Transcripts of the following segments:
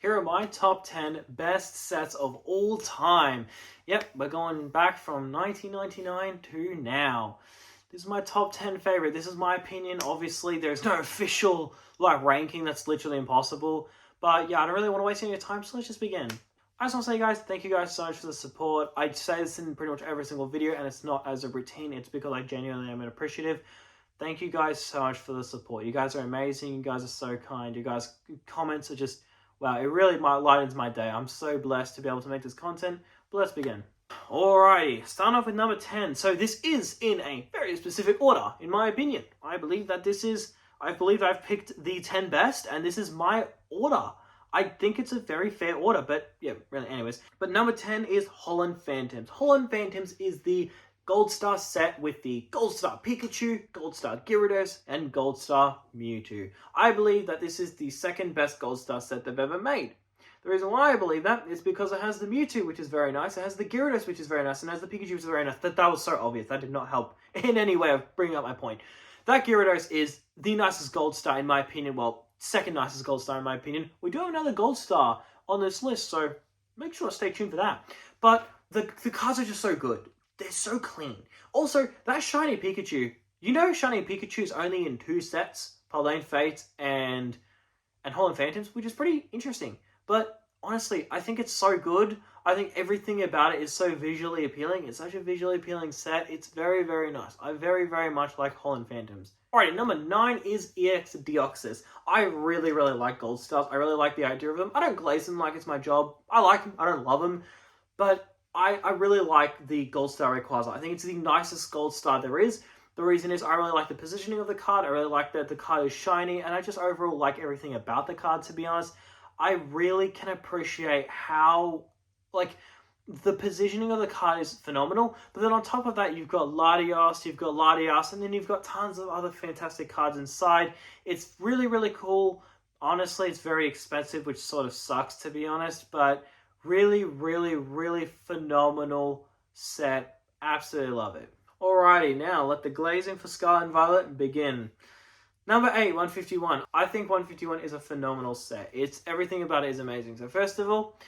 here are my top 10 best sets of all time. Yep, we're going back from 1999 to now. This is my top 10 favorite. This is my opinion. Obviously, there's no official ranking. That's literally impossible. But yeah, I don't really want to waste any of your time, so let's just begin. I just want to say, guys, thank you guys so much for the support. I say this in pretty much every single video, and it's not as a routine. It's because I genuinely am appreciative. Thank you guys so much for the support. You guys are amazing. You guys are so kind. You guys' comments are just, wow, it really lightens my day. I'm so blessed to be able to make this content. But let's begin. Alrighty, starting off with number 10. So this is in a very specific order, in my opinion. I believe I've picked the 10 best, and this is my order. I think it's a very fair order, but yeah, really, anyways. But number 10 is Holland Phantoms. Holland Phantoms is the Gold Star set with the Gold Star Pikachu, Gold Star Gyarados, and Gold Star Mewtwo. I believe that this is the second best Gold Star set they've ever made. The reason why I believe that is because it has the Mewtwo, which is very nice, it has the Gyarados, which is very nice, and it has the Pikachu, which is very nice. That was so obvious. That did not help in any way of bringing up my point. That Gyarados is the nicest Gold Star in my opinion. Well, second nicest Gold Star in my opinion. We do have another Gold Star on this list, so make sure to stay tuned for that. But the cards are just so good. They're so clean. Also, that Shiny Pikachu, you know Shiny Pikachu is only in 2 sets, Paldean Fates and Holland Phantoms, which is pretty interesting. But honestly, I think it's so good. I think everything about it is so visually appealing. It's such a visually appealing set. It's very, very nice. I very, very much like Holland Phantoms. Alright, number 9 is EX Deoxys. I really, really like Gold Stars. I really like the idea of them. I don't glaze them like it's my job. I like them. I don't love them. But I really like the Gold Star Rayquaza. I think it's the nicest Gold Star there is. The reason is I really like the positioning of the card. I really like that the card is shiny. And I just overall like everything about the card, to be honest. I really can appreciate how, the positioning of the card is phenomenal. But then on top of that, you've got Latias, and then you've got tons of other fantastic cards inside. It's really, really cool. Honestly, it's very expensive, which sort of sucks, to be honest. But really, really, really phenomenal set. Absolutely love it. Alrighty, now let the glazing for Scarlet and Violet begin. Number 8, 151. I think 151 is a phenomenal set. Everything about it is amazing. So first of all,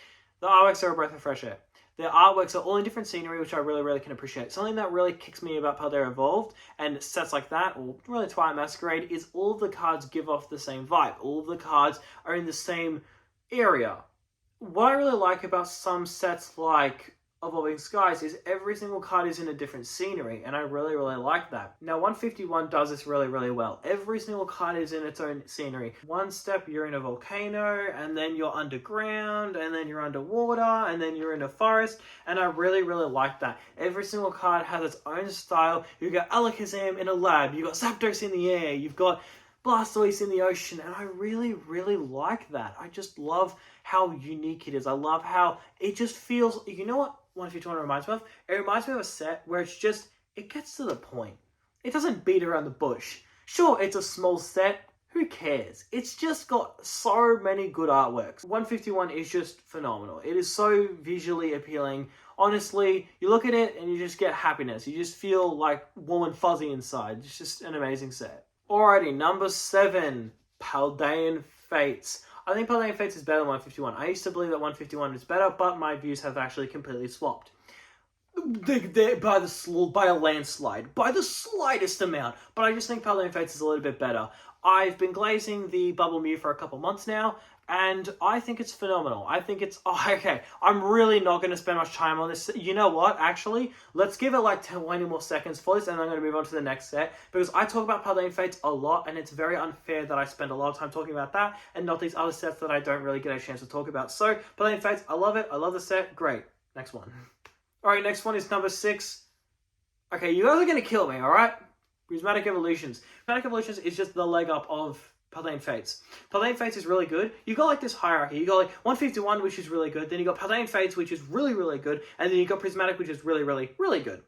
the artworks are a breath of fresh air. The artworks are all in different scenery, which I really, really can appreciate. Something that really kicks me about Paldea Evolved and sets like that, or really Twilight Masquerade, is all of the cards give off the same vibe. All of the cards are in the same area. What I really like about some sets like Evolving Skies is every single card is in a different scenery, and I really, really like that. Now, 151 does this really, really well. Every single card is in its own scenery. One step, you're in a volcano, and then you're underground, and then you're underwater, and then you're in a forest, and I really, really like that. Every single card has its own style. You've got Alakazam in a lab, you've got Zapdos in the air, you've got Blastoise in the ocean, and I really, really like that. I just love how unique it is. I love how it just feels, you know what 151 reminds me of? It reminds me of a set where it gets to the point. It doesn't beat around the bush. Sure, it's a small set. Who cares? It's just got so many good artworks. 151 is just phenomenal. It is so visually appealing. Honestly, you look at it and you just get happiness. You just feel like warm and fuzzy inside. It's just an amazing set. Alrighty, number 7, Paldean Fates. I think Paldean Fates is better than 151. I used to believe that 151 is better, but my views have actually completely swapped. By a landslide. By the slightest amount. But I just think Paldean Fates is a little bit better. I've been glazing the Bubble Mew for a couple months now, and I think it's phenomenal. I think it's... Oh, okay, I'm really not going to spend much time on this. You know what, actually? Let's give it like 20 more seconds for this, and I'm going to move on to the next set, because I talk about Paldean Fates a lot, and it's very unfair that I spend a lot of time talking about that, and not these other sets that I don't really get a chance to talk about. So, Paldean Fates, I love it. I love the set. Great. Next one. Alright, next one is number 6. Okay, you guys are going to kill me, alright? Prismatic Evolutions. Prismatic Evolutions is just the leg up of Paldean Fates. Paldean Fates is really good. You got like this hierarchy. You got like 151, which is really good. Then you got Paldean Fates, which is really, really good. And then you got Prismatic, which is really, really, really good.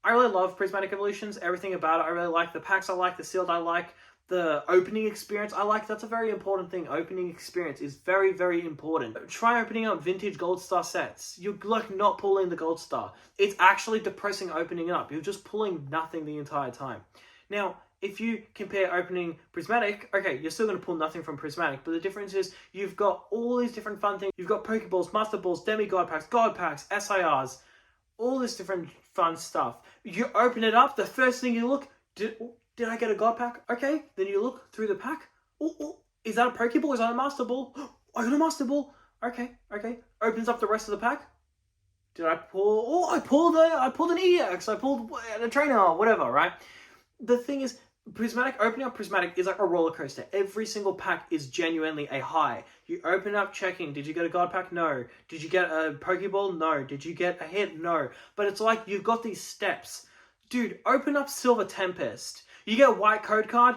I really love Prismatic Evolutions. Everything about it. I really like the packs. I like the sealed. I like the opening experience. That's a very important thing. Opening experience is very, very important. Try opening up vintage Gold Star sets. You're like not pulling the Gold Star. It's actually depressing opening it up. You're just pulling nothing the entire time. Now, if you compare opening Prismatic, okay, you're still going to pull nothing from Prismatic, but the difference is you've got all these different fun things. You've got Pokeballs, Master Balls, Demigod packs, God packs, SIRs, all this different fun stuff. You open it up, the first thing you look, did I get a God pack? Okay, then you look through the pack. Oh, is that a Pokeball? Is that a Master Ball? I got a Master Ball. Okay. Opens up the rest of the pack. Did I pull? Oh, I pulled an EX. I pulled a trainer, whatever, right? The thing is, opening up Prismatic is like a roller coaster. Every single pack is genuinely a high. You open up checking, did you get a God pack? No. Did you get a Pokeball? No. Did you get a hit? No. But it's like you've got these steps. Dude, open up Silver Tempest. You get a white code card,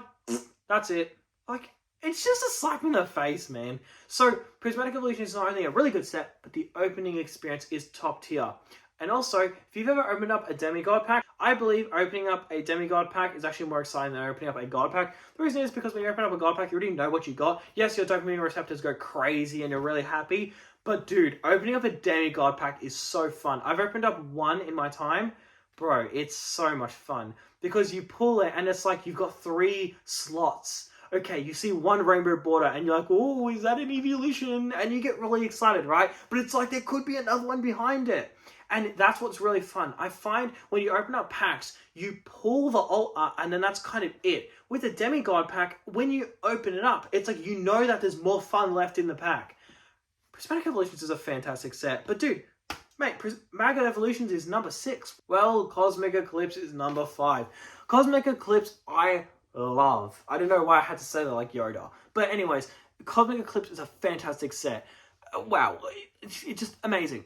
that's it. Like, it's just a slap in the face, man. So, Prismatic Evolution is not only a really good set, but the opening experience is top tier. And also, if you've ever opened up a Demigod pack, I believe opening up a Demigod pack is actually more exciting than opening up a God pack. The reason is because when you open up a God pack, you already know what you got. Yes, your dopamine receptors go crazy and you're really happy. But dude, opening up a Demigod pack is so fun. I've opened up one in my time. Bro, it's so much fun. Because you pull it and it's like you've got 3 slots. Okay, you see one rainbow border and you're like, oh, is that an evolution? And you get really excited, right? But it's like there could be another one behind it. And that's what's really fun. I find when you open up packs, you pull the alt art and then that's kind of it. With a Demigod pack, when you open it up, it's like you know that there's more fun left in the pack. Prismatic Evolutions is a fantastic set. But dude, mate, Prismatic Evolutions is number 6. Well, Cosmic Eclipse is number 5. Cosmic Eclipse, I love. I don't know why I had to say that like Yoda. But anyways, Cosmic Eclipse is a fantastic set. Wow, it's just amazing.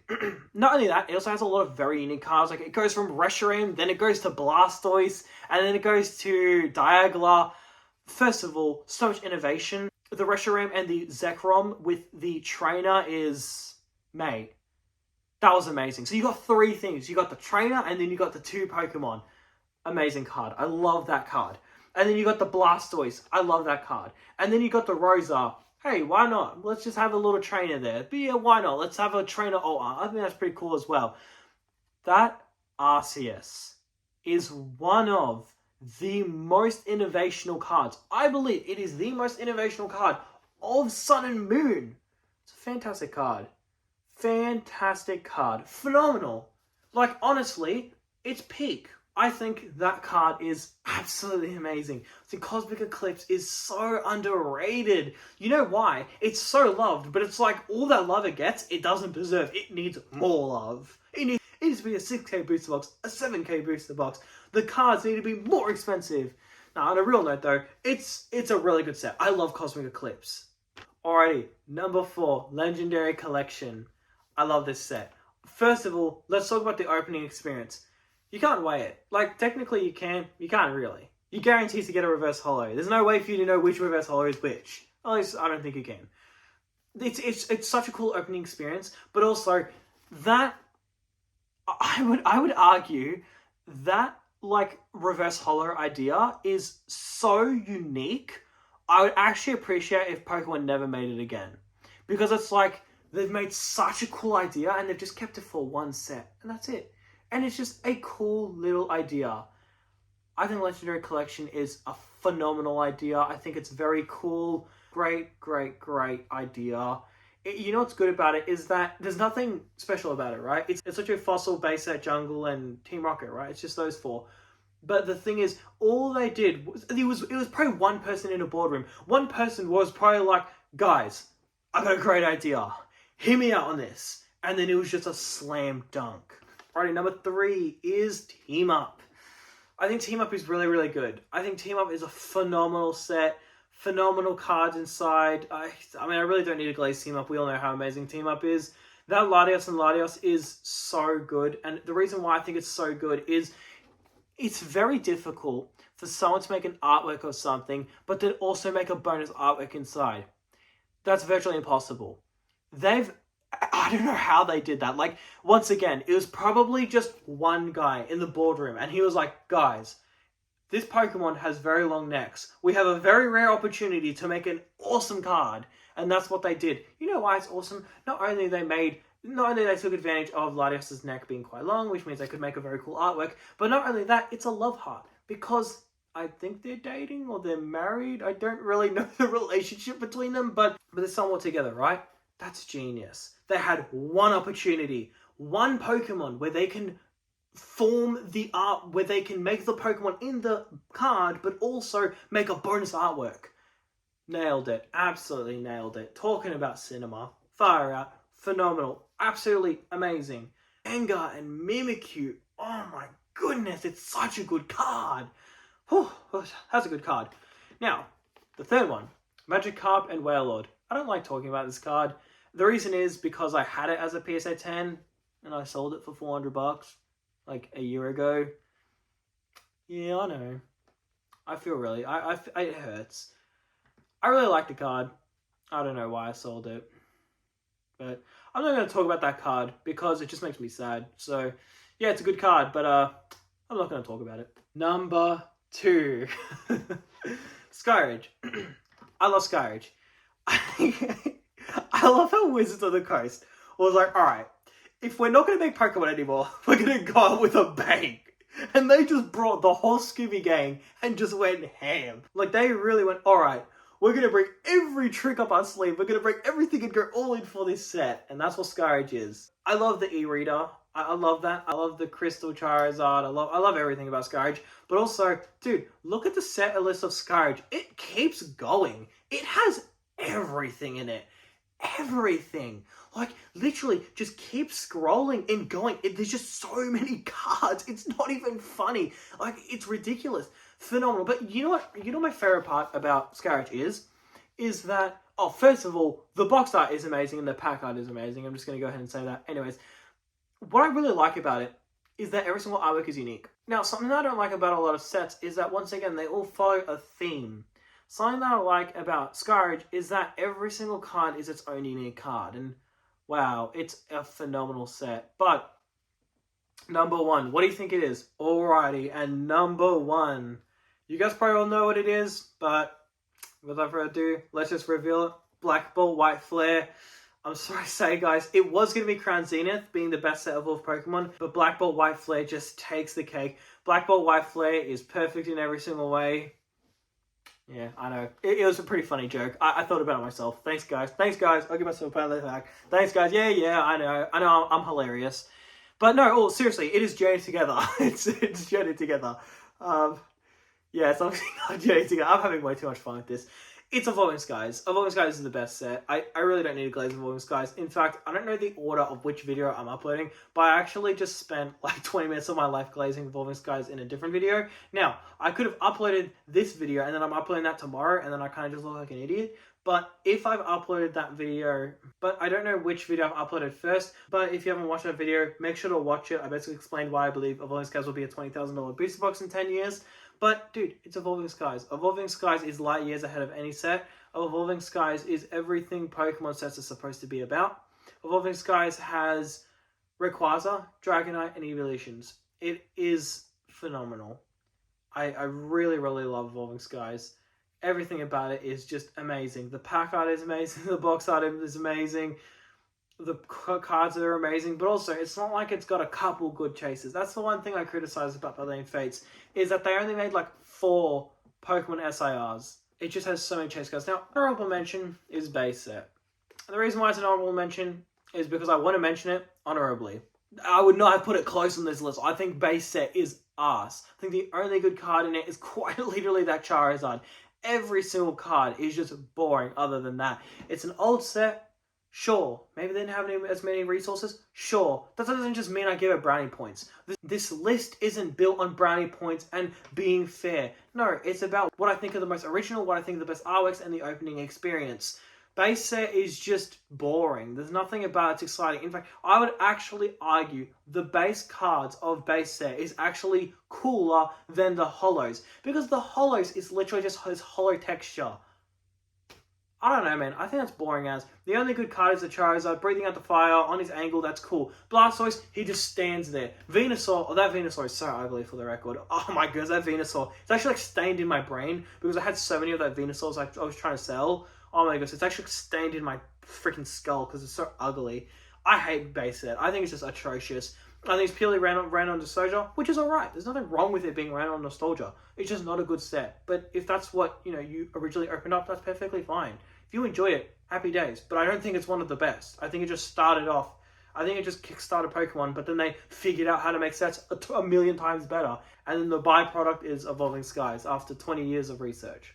Not only that, it also has a lot of very unique cards. Like, it goes from Reshiram, then it goes to Blastoise, and then it goes to Dialga. First of all, so much innovation. The Reshiram and the Zekrom with the trainer is... Mate, that was amazing. So you got 3 things. You got the trainer, and then you got the 2 Pokemon. Amazing card. I love that card. And then you got the Blastoise. I love that card. And then you got the Rosa. Hey, why not? Let's just have a little trainer there. But yeah, why not? Let's have a trainer alt. I think that's pretty cool as well. That Arceus is one of the most innovational cards. I believe it is the most innovational card of Sun and Moon. It's a fantastic card. Fantastic card. Phenomenal. Like, honestly, it's peak. I think that card is absolutely amazing. The Cosmic Eclipse is so underrated. You know why? It's so loved, but it's like all that love it gets, it doesn't deserve. It needs more love. It needs to be a 6k booster box, a 7k booster box. The cards need to be more expensive. Now, on a real note though, it's a really good set. I love Cosmic Eclipse. Alrighty, number 4, Legendary Collection. I love this set. First of all, let's talk about the opening experience. You can't weigh it. Like, technically you can. You can't really. You guarantee to get a reverse holo. There's no way for you to know which reverse holo is which. At least, I don't think you can. It's such a cool opening experience, but also, that... I would argue that, like, reverse holo idea is so unique, I would actually appreciate if Pokemon never made it again. Because it's like, they've made such a cool idea, and they've just kept it for one set, and that's it. And it's just a cool little idea. I think Legendary Collection is a phenomenal idea. I think it's very cool. Great idea. You know what's good about it is that there's nothing special about it, right? It's such a fossil, base set, jungle, and Team Rocket, right? It's just those 4. But the thing is, all they did was... It was probably one person in a boardroom. One person was probably like, guys, I got a great idea. Hear me out on this. And then it was just a slam dunk. Alrighty, number 3 is Team Up. I think Team Up is really good. I think Team Up is a phenomenal set. Phenomenal cards inside. I mean, I really don't need to glaze Team Up. We all know how amazing Team Up is. That Latios is so good. And the reason why I think it's so good is it's very difficult for someone to make an artwork of something, but then also make a bonus artwork inside. That's virtually impossible. I don't know how they did that. Like, once again, it was probably just one guy in the boardroom, and he was like, guys, this Pokemon has very long necks. We have a very rare opportunity to make an awesome card. And that's what they did. You know why it's awesome? Not only they took advantage of Latios' neck being quite long, which means they could make a very cool artwork, but not only that, it's a love heart. Because I think they're dating or they're married. I don't really know the relationship between them, but they're somewhat together, right? That's genius. They had one opportunity, one Pokemon where they can form the art, where they can make the Pokemon in the card, but also make a bonus artwork. Nailed it. Absolutely nailed it. Talking about cinema. Fire out. Phenomenal. Absolutely amazing. Gengar and Mimikyu. Oh my goodness, it's such a good card. Whew, that's a good card. Now, the third one. Magikarp and Wailord. I don't like talking about this card. The reason is because I had it as a PSA 10 and I sold it for $400 like a year ago. Yeah, I know. I feel really... it hurts. I really like the card. I don't know why I sold it. But I'm not going to talk about that card because it just makes me sad. So, yeah, it's a good card, but I'm not going to talk about it. Number 2. Skyridge. I love Skyridge. I love how Wizards of the Coast was like, alright, if we're not going to make Pokemon anymore, we're going to go out with a bang. And they just brought the whole Scooby Gang and just went ham. Like, they really went, alright, we're going to bring every trick up our sleeve. We're going to bring everything and go all in for this set. And that's what Skyridge is. I love the e-reader. I love that. I love the Crystal Charizard. I love everything about Skyridge. But also, dude, look at the set list of Skyridge. It keeps going. It has everything in it. Everything. Like, literally, just keep scrolling and going. There's just so many cards. It's not even funny. Like, it's ridiculous. Phenomenal. But you know what? You know my favorite part about Skyridge is that, oh, first of all, the box art is amazing and the pack art is amazing. I'm just going to go ahead and say that. Anyways, what I really like about it is that every single artwork is unique. Now, something that I don't like about a lot of sets is that, once again, they all follow a theme. Something that I like about Skyridge is that every single card is its own unique card. And, wow, it's a phenomenal set. But, number 1, what do you think it is? Alrighty, and number 1. You guys probably all know what it is, but without further ado, let's just reveal it. Black Ball, White Flare. I'm sorry to say, guys, it was going to be Crown Zenith being the best set of all Pokemon, but Black Ball, White Flare just takes the cake. Black Ball, White Flare is perfect in every single way. Yeah, I know. It was a pretty funny joke. I thought about it myself. Thanks, guys. I'll give myself a pat on the back. Thanks, guys. Yeah, I know. I'm hilarious. But no, seriously, it is journey together. it's journey together. Yeah, it's obviously not journey together. I'm having way too much fun with this. It's Evolving Skies. Evolving Skies is the best set. I really don't need to glaze Evolving Skies. In fact, I don't know the order of which video I'm uploading, but I actually just spent like 20 minutes of my life glazing Evolving Skies in a different video. Now, I could have uploaded this video and then I'm uploading that tomorrow and then I kind of just look like an idiot. But if I've uploaded that video, but I don't know which video I've uploaded first, but if you haven't watched that video, make sure to watch it. I basically explained why I believe Evolving Skies will be a $20,000 booster box in 10 years. But, dude, it's Evolving Skies. Evolving Skies is light years ahead of any set. Evolving Skies is everything Pokemon sets are supposed to be about. Evolving Skies has Rayquaza, Dragonite, and Evolutions. It is phenomenal. I really, really love Evolving Skies. Everything about it is just amazing. The pack art is amazing. The box art is amazing. The cards are amazing, but also it's not like it's got a couple good chases. That's the one thing I criticize about Brilliant Fates, is that they only made like 4 Pokemon SIRs. It just has so many chase cards. Now, honorable mention is base set. And the reason why it's an honorable mention is because I want to mention it honorably. I would not have put it close on this list. I think base set is ass. I think the only good card in it is quite literally that Charizard. Every single card is just boring other than that. It's an old set. Sure, maybe they didn't have as many resources. Sure, that doesn't just mean I give it brownie points. This list isn't built on brownie points and being fair. No, it's about what I think are the most original, what I think are the best artworks, and the opening experience. Base set is just boring. There's nothing about it's exciting. In fact, I would actually argue the base cards of base set is actually cooler than the holos, because the holos is literally just his holo texture. I don't know, man. I think that's boring as. The only good card is the Charizard, breathing out the fire on his angle, that's cool. Blastoise, he just stands there. Venusaur, that Venusaur is so ugly for the record. Oh my goodness, that Venusaur. It's actually like stained in my brain because I had so many of that Venusaurs I was trying to sell. Oh my goodness, it's actually stained in my freaking skull because it's so ugly. I hate base set. I think it's just atrocious. I think it's purely ran on nostalgia, which is alright. There's nothing wrong with it being ran on nostalgia. It's just not a good set. But if that's what, you originally opened up, that's perfectly fine. If you enjoy it, happy days. But I don't think it's one of the best. I think it just started off. I think it just kickstarted Pokemon, but then they figured out how to make sets a million times better. And then the byproduct is Evolving Skies after 20 years of research.